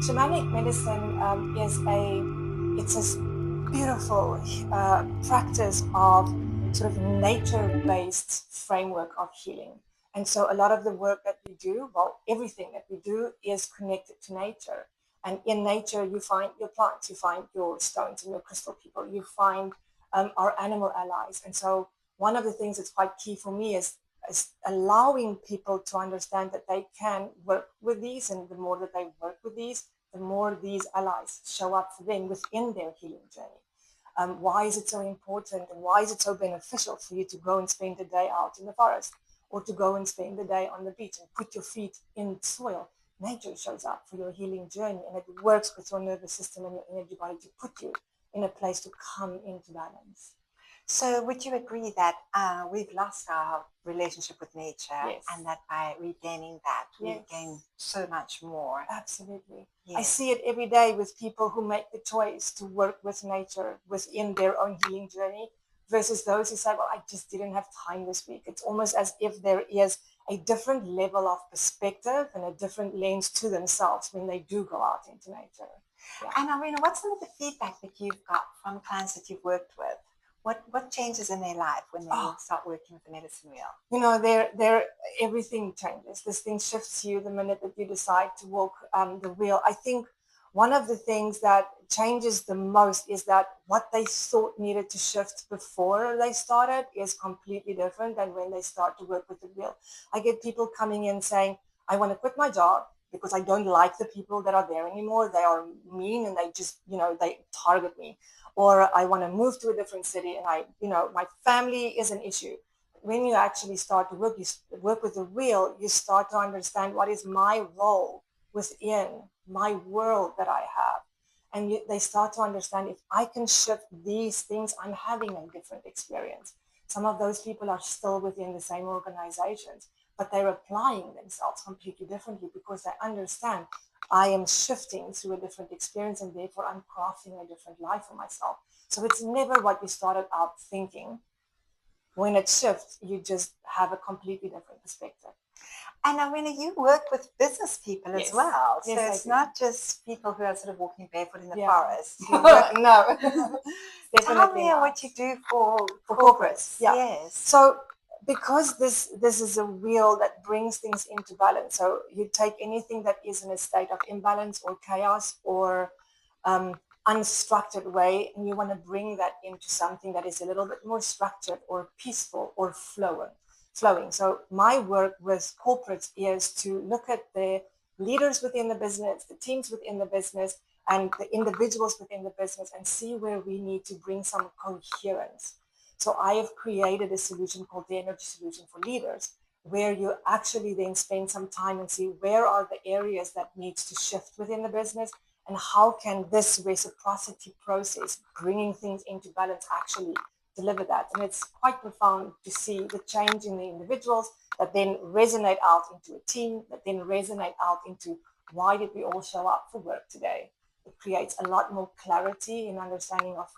Shamanic medicine it's a beautiful practice of sort of nature-based framework of healing. And so a lot of the work that we do, well, everything that we do is connected to nature. And in nature, you find your plants, you find your stones and your crystal people, you find our animal allies. And so one of the things that's quite key for me is allowing people to understand that they can work with these, and the more that they work with these, the more these allies show up for them within their healing journey. Why is it so important, and why is it so beneficial for you to go and spend a day out in the forest, or to go and spend the day on the beach and put your feet in soil? Nature shows up for your healing journey, and it works with your nervous system and your energy body to put you in a place to come into balance. So would you agree that we've lost our relationship with nature, Yes. and that by regaining that, we Yes. gain so much more? Absolutely. Yes. I see it every day with people who make the choice to work with nature within their own healing journey versus those who say, well, I just didn't have time this week. It's almost as if there is a different level of perspective and a different lens to themselves when they do go out into nature. Yeah. And Alrina, what's some of the feedback that you've got from clients that you've worked with? What changes in their life when they start working with the medicine wheel? You know, everything changes. This thing shifts you the minute that you decide to walk the wheel. I think one of the things that changes the most is that what they thought needed to shift before they started is completely different than when they start to work with the wheel. I get people coming in saying, I want to quit my job because I don't like the people that are there anymore. They are mean and they just, they target me. Or I want to move to a different city and my family is an issue. When you actually start to work with the wheel, you start to understand what is my role within my world that I have. And they start to understand, if I can shift these things, I'm having a different experience. Some of those people are still within the same organizations, but they're applying themselves completely differently because they understand I am shifting through a different experience, and therefore I'm crafting a different life for myself. So it's never what you started out thinking. When it shifts, you just have a completely different perspective. And Alrina, you work with business people as well. So it's not just people who are sort of walking barefoot in the forest. No. Tell me what you do for corporates. Yeah. Yes. So because this is a wheel that brings things into balance. So you take anything that is in a state of imbalance or chaos or unstructured way, and you want to bring that into something that is a little bit more structured or peaceful or flowing. So my work with corporates is to look at the leaders within the business, the teams within the business, and the individuals within the business, and see where we need to bring some coherence. So I have created a solution called the Energy Solution for Leaders, where you actually then spend some time and see where are the areas that needs to shift within the business, and how can this reciprocity process, bringing things into balance, actually deliver that. And it's quite profound to see the change in the individuals that then resonate out into a team, that then resonate out into why did we all show up for work today. It creates a lot more clarity in understanding of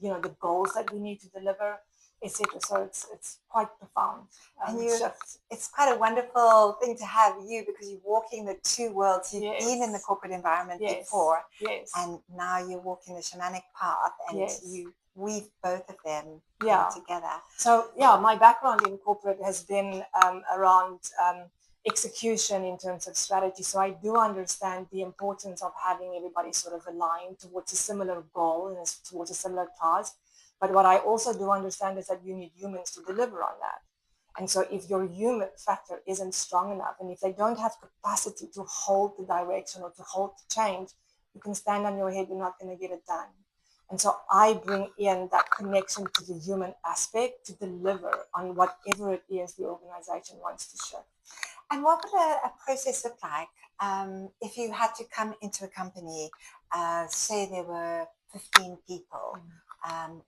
the goals that we need to deliver, etc. So it's quite profound. And it's quite a wonderful thing to have you, because you're walking the two worlds. You've been in the corporate environment before, and now you're walking the shamanic path, and you weave both of them together. So my background in corporate has been around execution in terms of strategy. So I do understand the importance of having everybody sort of aligned towards a similar goal and towards a similar task. But what I also do understand is that you need humans to deliver on that. And so if your human factor isn't strong enough, and if they don't have capacity to hold the direction or to hold the change, you can stand on your head, you're not going to get it done. And so I bring in that connection to the human aspect to deliver on whatever it is the organization wants to shift. And what would a process look like if you had to come into a company, say there were 15 people?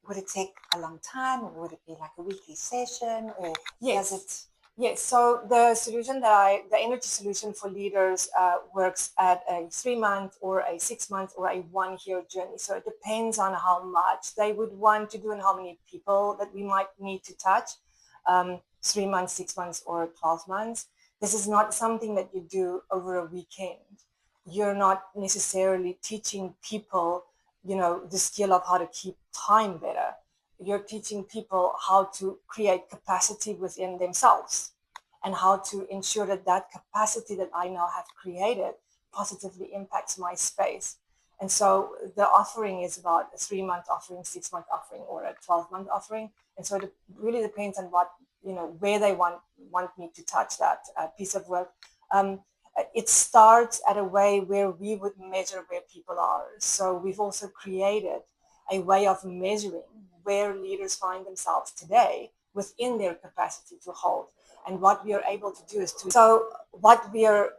Would it take a long time, or would it be like a weekly session, or does it? Yes, so the solution the energy solution for leaders works at a 3-month or a 6-month or a 1-year journey. So it depends on how much they would want to do and how many people that we might need to touch. 3 months, 6 months, or 12 months. This is not something that you do over a weekend. you're not necessarily teaching people, the skill of how to keep time better. You're teaching people how to create capacity within themselves and how to ensure that that capacity that I now have created positively impacts my space. And so the offering is about a 3-month offering, 6-month offering, or a 12-month offering. And so it really depends on what, where they want me to touch that piece of work. It starts at a way where we would measure where people are. So we've also created a way of measuring where leaders find themselves today within their capacity to hold. And what we are able to do is what we are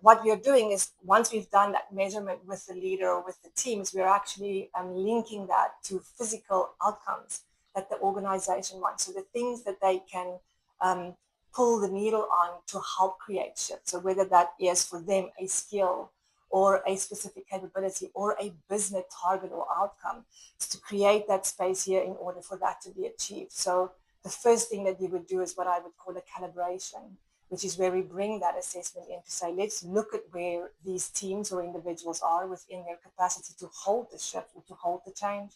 doing is, once we've done that measurement with the leader or with the teams, we are actually linking that to physical outcomes that the organization wants. So the things that they can pull the needle on to help create shift. So whether that is for them a skill or a specific capability or a business target or outcome, is to create that space here in order for that to be achieved. So the first thing that you would do is what I would call a calibration, which is where we bring that assessment in to say, let's look at where these teams or individuals are within their capacity to hold the shift or to hold the change,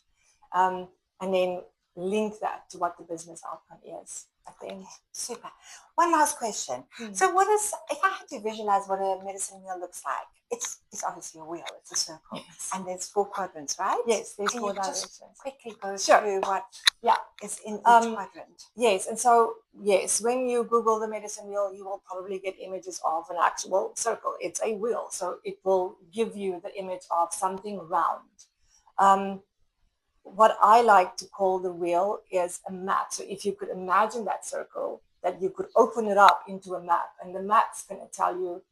and then link that to what the business outcome is, I think. Super. One last question. So if I had to visualize what a medicine wheel looks like, it's obviously a wheel, it's a circle. Yes. And there's 4 quadrants, right? Yes, there's Can 4 you directions. just quickly go through what is in each quadrant? Yes, and so, yes, when you Google the medicine wheel, you will probably get images of an actual circle. It's a wheel, so it will give you the image of something round. What I like to call the wheel is a map. So if you could imagine that circle, that you could open it up into a map, and the map's going to tell you,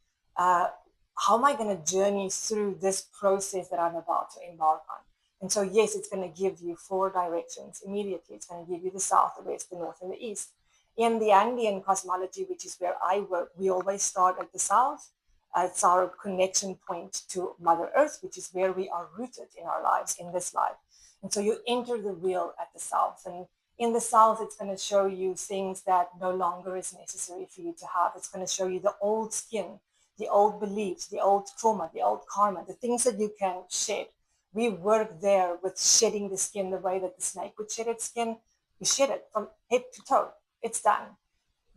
how am I going to journey through this process that I'm about to embark on? And so, yes, it's going to give you 4 directions immediately. It's going to give you the south, the west, the north, and the east. In the Andean cosmology, which is where I work, we always start at the south. It's our connection point to Mother Earth, which is where we are rooted in our lives, in this life. And so you enter the wheel at the south, and in the south, it's going to show you things that no longer is necessary for you to have. It's going to show you the old skin, the old beliefs, the old trauma, the old karma, the things that you can shed. We work there with shedding the skin the way that the snake would shed its skin. You shed it from head to toe. It's done.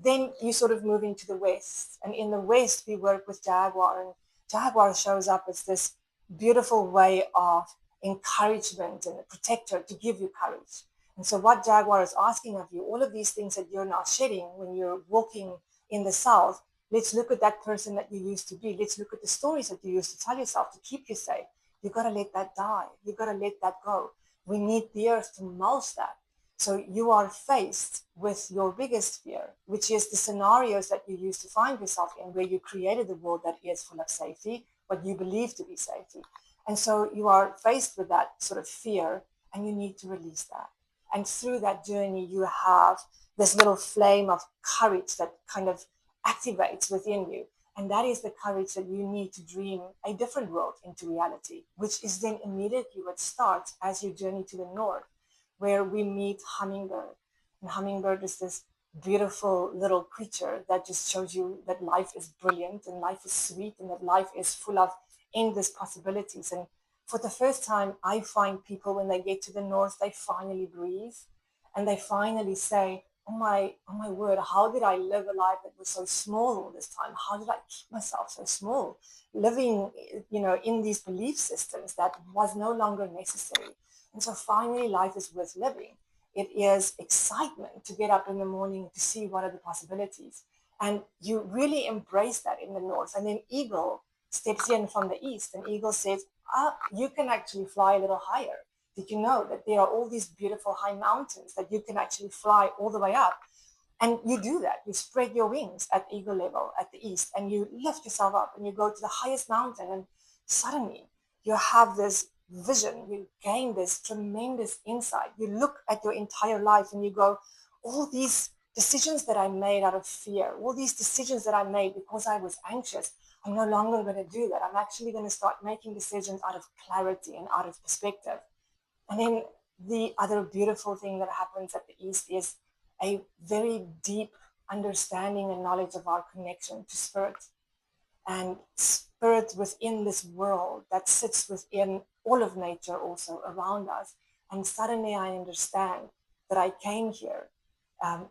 Then you sort of move into the west. And in the west, we work with Jaguar. And Jaguar shows up as this beautiful way of encouragement and a protector to give you courage. And so what Jaguar is asking of you, all of these things that you're now shedding when you're walking in the south, let's look at that person that you used to be. Let's look at the stories that you used to tell yourself to keep you safe. You've got to let that die. You've got to let that go. We need the earth to mulch that. So you are faced with your biggest fear, which is the scenarios that you used to find yourself in, where you created a world that is full of safety, what you believe to be safety. And so you are faced with that sort of fear, and you need to release that. And through that journey, you have this little flame of courage that kind of activates within you. And that is the courage that you need to dream a different world into reality, which is then immediately what starts as you journey to the north, where we meet Hummingbird. And Hummingbird is this beautiful little creature that just shows you that life is brilliant and life is sweet and that life is full of endless possibilities. And for the first time, I find people, when they get to the north, they finally breathe and they finally say, oh my word, how did I live a life that was so small all this time? How did I keep myself so small? Living, in these belief systems that was no longer necessary. And so finally, life is worth living. It is excitement to get up in the morning to see what are the possibilities. And you really embrace that in the north. And then Eagle steps in from the east, and Eagle says, you can actually fly a little higher. Did you know that there are all these beautiful high mountains that you can actually fly all the way up? And you do that. You spread your wings at Eagle level at the east, and you lift yourself up and you go to the highest mountain, and suddenly you have this vision, you gain this tremendous insight. You look at your entire life and you go, all these decisions that I made out of fear, all these decisions that I made because I was anxious, I'm no longer going to do that. I'm actually going to start making decisions out of clarity and out of perspective. And then the other beautiful thing that happens at the east is a very deep understanding and knowledge of our connection to spirit. And spirit within this world that sits within all of nature also around us. And suddenly I understand that I came here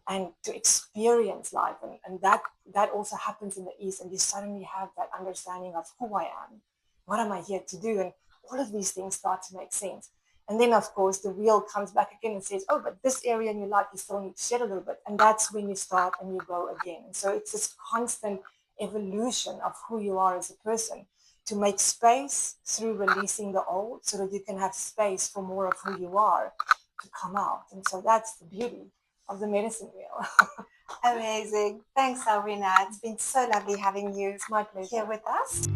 and to experience life. And that also happens in the East. And you suddenly have that understanding of who I am, what am I here to do? And all of these things start to make sense. And then, of course, the wheel comes back again and says, oh, but this area in your life, you still need to shed a little bit. And that's when you start and you go again. And so it's this constant evolution of who you are as a person, to make space through releasing the old so that you can have space for more of who you are to come out. And so that's the beauty of the medicine wheel. Amazing. Thanks, Alrina. It's been so lovely having you It's my pleasure here with us.